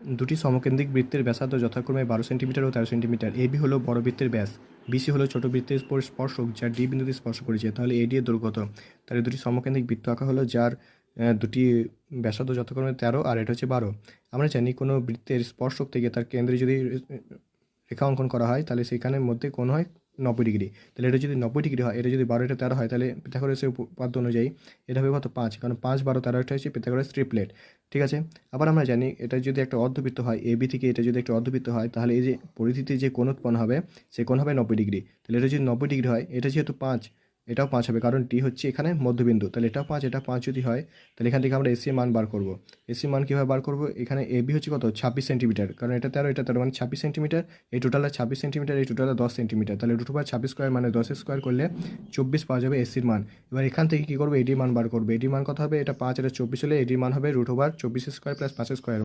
দুটি সমকেন্দ্রিক বৃত্তের ব্যাসার্ধ যথাক্রমে 12 সেন্টিমিটার ও 13 সেন্টিমিটার। এবি হলো বড় বৃত্তের ব্যাস, বিসি হলো ছোট বৃত্তের স্পর্শক যা ডি বিন্দুতে স্পর্শ করেছে। তাহলে এডি এর দৈর্ঘ্য কত? তাহলে দুটি সমকেন্দ্রিক বৃত্ত আঁকা হলো যার দুটি ব্যাসার্ধ যথাক্রমে 13 আর এটা হচ্ছে 12। আমরা জানি কোনো বৃত্তের স্পর্শক থেকে তার কেন্দ্রে যদি রেখা অঙ্কন করা হয় তাহলে সেখানের মধ্যে কোণ হয় 90 ডিগ্রি। তাহলে এটা যদি 90 ডিগ্রি হয়, এটা যদি 12 এটা 13 হয়, তাহলে পিথাগোরাসের উপপাদ্য অনুযায়ী এটা হবে কত? 5, কারণ 5 12 13 এটা হচ্ছে পিথাগোরাস ট্রিপলেট। ঠিক আছে। আবার আমরা জানি এটা যদি একটা অর্ধবৃত্ত হয়, এবি থেকে এটা যদি একটা অর্ধবৃত্ত হয়, তাহলে এই যে পরিধিতে যে কোণ উৎপন্ন হবে সেই কোণ হবে 90 ডিগ্রি। তাহলে এটা যদি 90 ডিগ্রি হয়, এটা যেহেতু 5, এটাও 5 হবে, কারণ ডি হচ্ছে এখানে মধ্যবিন্দু। তাহলে এটাও 5, এটা 5 যদি হয়, তাহলে এখান থেকে আমরা এসি মান বার করব। এসি মান কীভাবে বার করব? এখানে এবি হচ্ছে কত? 26 সেন্টিমিটার, কারণ এটা 13 এটা 13 মানে 26 সেন্টিমিটার। এই টোটালে 26 সেন্টিমিটার, এই টোটালে 10 সেন্টিমিটার। তাহলে √26 স্কোয়ার মানে 10 স্কোয়ার করলে 24 পাওয়া যাবে এসির মান। এবার এখান থেকে কী করবো? এডির মান বার করবে। এডির মান কত হবে? এটা 5, এটা 24 হলে এডির মান হবে √24 স্কোয়ার প্লাস 5 স্কোয়ার।